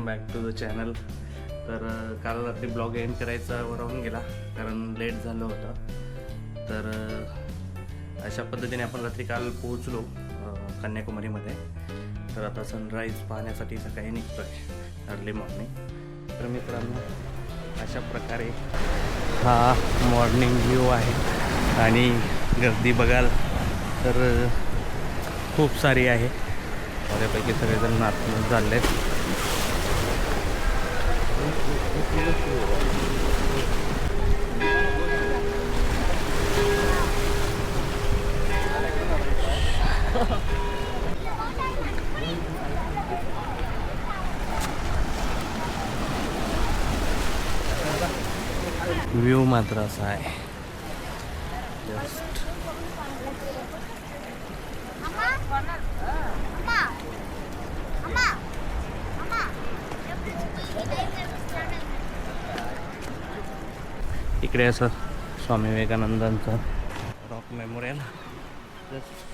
Back to the channel. तर काल रात्री ब्लॉग एंड करायचा राहून गेला कारण लेट झालं होतं. तर अशा पद्धतीने आपण रात्री काल पोहोचलो कन्याकुमारीमध्ये. तर आता सनराईज पाहण्यासाठी सकाळी निघतो आहे अर्ली मॉर्निंग. तर मित्रांनो अशा प्रकारे हा मॉर्निंग व्ह्यू आहे आणि गर्दी बघाल तर खूप सारी आहे. बऱ्यापैकी सगळेजण आतमध्ये चालले आहेत. व्ह्यू मात्र असा आहे. जस्ट इकडे असं स्वामी विवेकानंदांचं रॉक मेमोरियल. जस्ट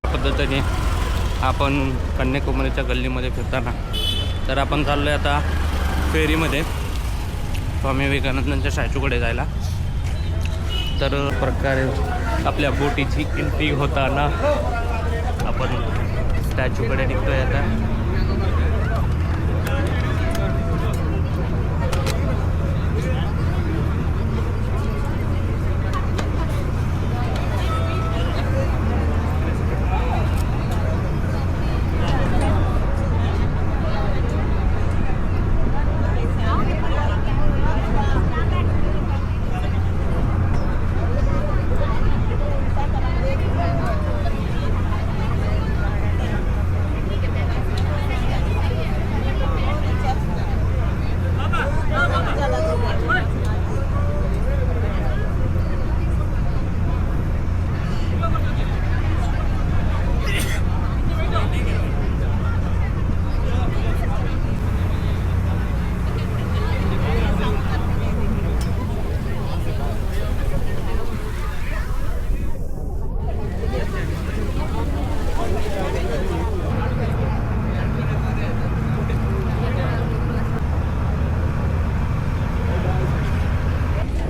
पद्धतीने आपण कन्याकुमारीच्या गल्लीमध्ये फिरताना तर आपण चाललो आहे आता फेरीमध्ये स्वामी विवेकानंदांच्या स्टॅच्यूकडे जायला. तर प्रकारे आपल्या बोटीची एंट्री होताना आपण स्टॅच्यूकडे निघतोय आता.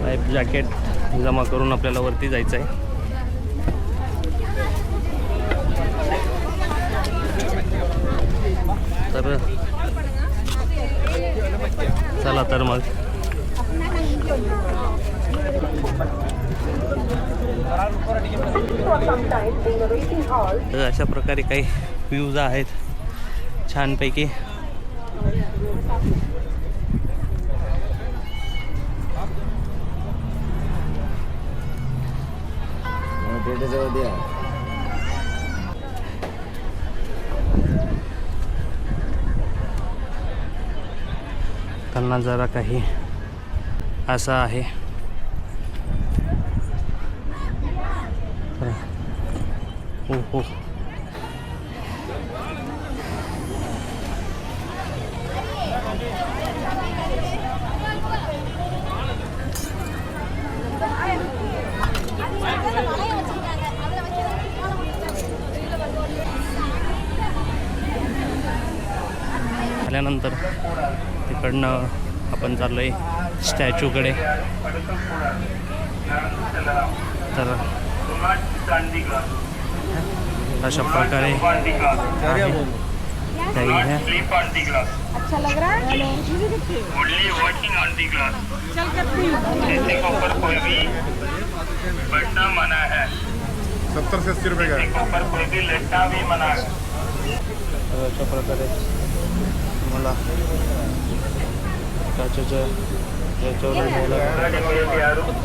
लाईफ जॅकेट जमा करून आपल्याला वरती जायचं आहे. तर चला तर मग तर अशा प्रकारे काही व्ह्यूज आहेत छानपैकी. त्यांना जरा काही असा आहे. हो. आल्यानंतर तिकडनं आपण चाललोय स्टॅच्यूकडे. तर अशा प्रकारे अच्छा लग रहा है। मना है 70 से 80 रुपये का ऊपर कोई भी लट्टा भी मना है। अशा प्रकारे मला काचेच्या याच्यावर खूप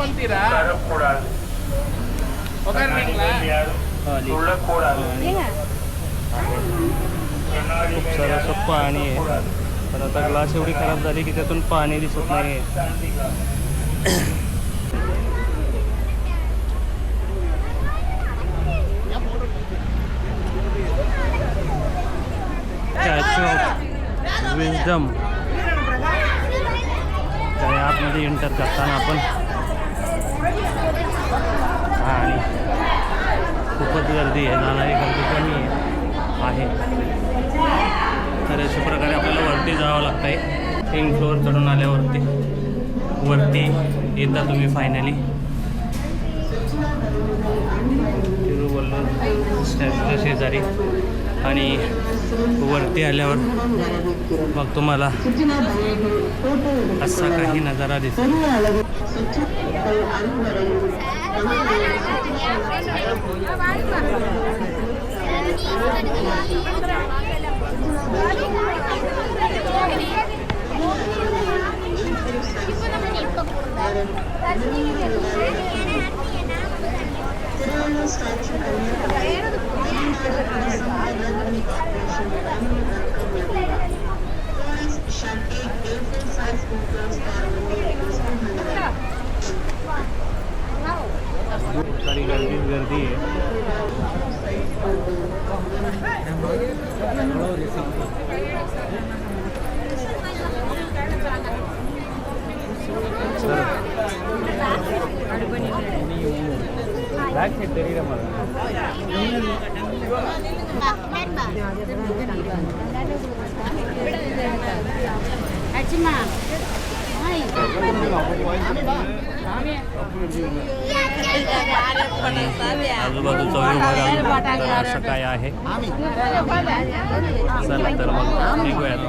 सारं असं पाणी आहे. पण आता ग्लास एवढी खराब झाली की त्यातून पाणी दिसत नाही. स्टॅच्यू ऑफ विजडम त्या आतमध्ये एंटर करताना आपण आणि खूपच गर्दी आहे. जाणारी गर्दी कमी आहे. तर अशा प्रकारे आपल्याला वरती जावं लागतं आहे. 3 फ्लोअर चढून आल्यावरती वरती येता तुम्ही फायनली तिरुवल्लूर स्टॅच्यूच्या शेजारी. आणि वरती आल्यावर मग तुम्हाला असा काही नजारा दिसतो. सारी गर्दी आहे. आजूबाजूचा व्यू बघा असं काय आहे. चला तर मग निघूयात.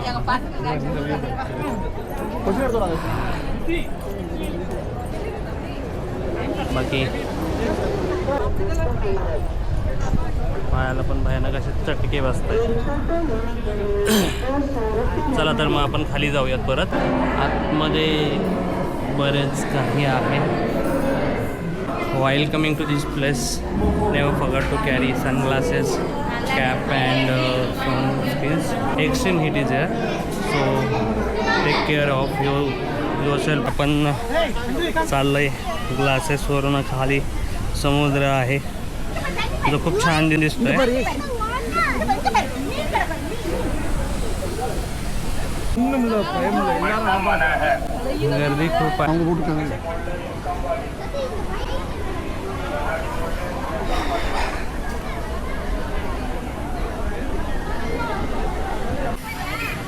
बाकी पायाला पण भयानक असे चटके बसतात. चला तर मग आपण खाली जाऊयात परत. आतमध्ये बरेच काही आहे. While coming to this place, never forget to carry sunglasses, cap and sunscreens. Extreme heat is there, so take care of yourself. आपण चाललंय ग्लासेसवरून खाली समुद्र आहे जो खूप छान दिसतोय. गर्दी खूप आहे.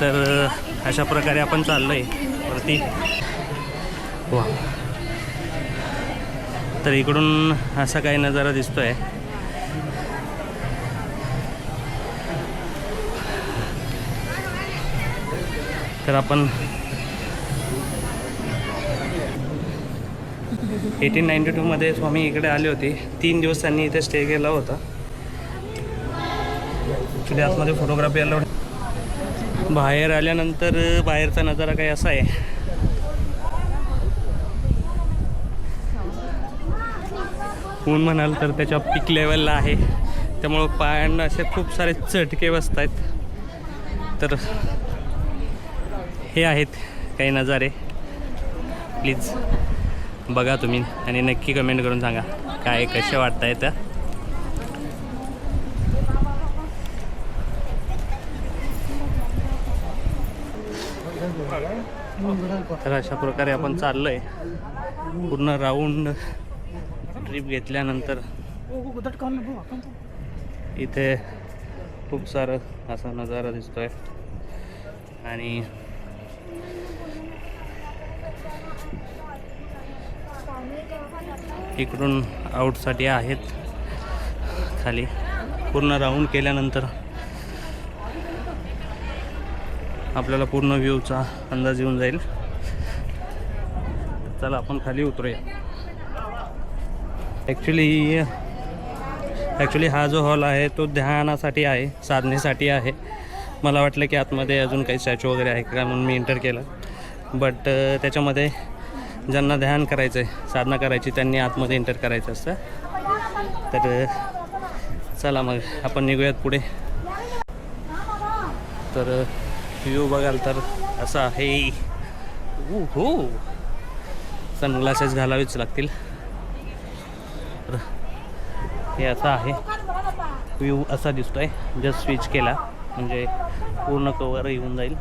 तर अशा प्रकारे आपण चाललोय वरती. वा, तर इकडून असा काही नजारा दिसतोय. तर आपण 1892 मध्ये स्वामी इकडे आले होते. 3 दिवस त्यांनी इथे स्टे केला होता. ॲक्च्युली आतमध्ये फोटोग्राफी अलाउड. बाहेर आल्यानंतर बाहेरचा नजारा काही असा आहे. ऊन म्हणाल तर त्याच्या पीक लेवलला आहे, त्यामुळं पायांना असे खूप सारे चटके बसत आहेत. तर हे आहेत काही नजारे. प्लीज बघा तुम्ही आणि नक्की कमेंट करून सांगा काय कसे वाटत आहेत. तर अशा प्रकारे आपण चाललोय. पूर्ण राऊंड ट्रिप घेतल्यानंतर इथे खूप सारं असा नजारा दिसतोय आणि इकडून आउटसाठी आहेत खाली. पूर्ण राऊंड केल्यानंतर आपल्याला पूर्ण व्ह्यूचा अंदाज येऊन जाईल. चला आपण खाली उतरूया. ॲक्च्युली हा जो हॉल आहे तो ध्यानासाठी आहे, साधनेसाठी आहे. मला वाटलं की आतमध्ये अजून काही स्टॅच्यू वगैरे आहे का म्हणून मी एंटर केलं. बट त्याच्यामध्ये ज्यांना ध्यान करायचं आहे, साधना करायची, त्यांनी आतमध्ये एंटर करायचं असतं. तर चला मग आपण निघूयात पुढे. तर व्ह्यू बघाल तर असं आहे. हो, सनग्लासेस घालावेच लागतील. तर हे असं आहे, व्ह्यू असा दिसतोय. जस्ट स्विच केला म्हणजे पूर्ण कवर येऊन जाईल.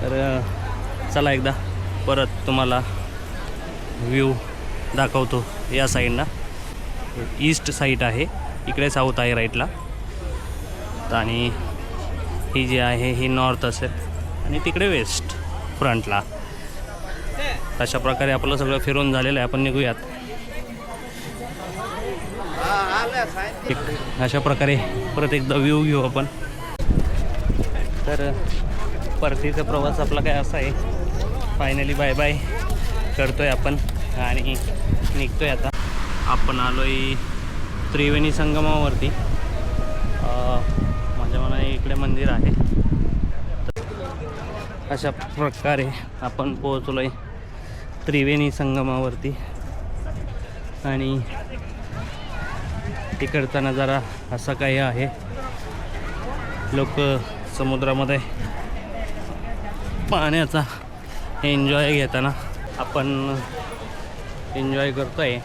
तर चला एकदा परत तुम्हाला व्ह्यू दाखवतो. या साईडला ईस्ट साईड आहे, इकडे साऊथ आहे राईटला. आणि ही जी आहे ही नॉर्थ असेल आणि तिकडे वेस्ट फ्रंटला. अशा प्रकारे आपलं सगळं फिरून झालेलं आहे. आपण निघूयात. अशा प्रकारे परत एकदा व्ह्यू घेऊ आपण. तर परतीचा प्रवास आपला काय असा आहे. फायनली बाय बाय करतोय आपण आणि निघतोय आता. आपण आलो आहे त्रिवेणी संगमावरती. माझ्या मनाने इकडे मंदिर आहे. अशा प्रकारे आपण पोहोचलो आहे त्रिवेणी संगमावरती आणि तिकडचा नजारा असा काही आहे. लोक समुद्रामध्ये पाण्याचा एन्जॉय घेताना आपण एन्जॉय करतो आहे.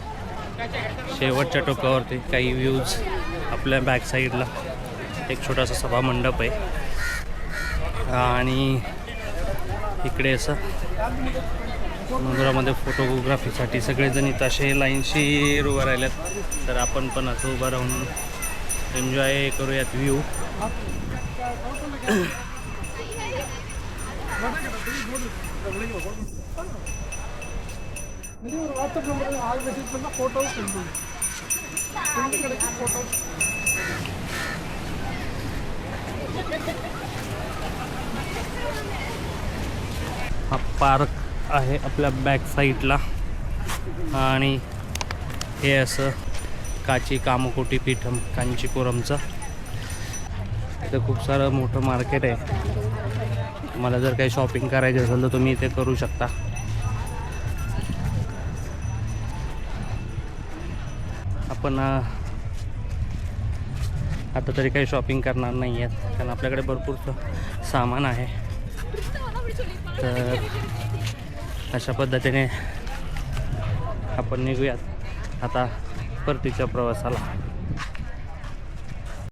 शेवटच्या टोकावरती काही व्ह्यूज. आपल्या बॅक साईडला एक छोटासा सभामंडप आहे आणि इकडे असं समुद्रामध्ये फोटोग्राफीसाठी सगळेजण इथं असे लाईनशी उभं राहिल्यात. तर आपण पण असं उभं राहून एन्जॉय करूयात व्ह्यू. हा पार्क आहे आपल्या बॅक साईडला आणि हे असं काची कामकोटी पीठम कांचीपुरमचं. इथं खूप सारं मोठं मार्केट आहे. तुम्हाला जर काही शॉपिंग करायचं असेल तर तुम्ही इथे करू शकता. आपण आता तरी काही शॉपिंग करणार नाही आहेत कारण आपल्याकडे भरपूरचं सामान आहे. तर अशा पद्धतीने आपण निघूयात आता परतीच्या प्रवासाला.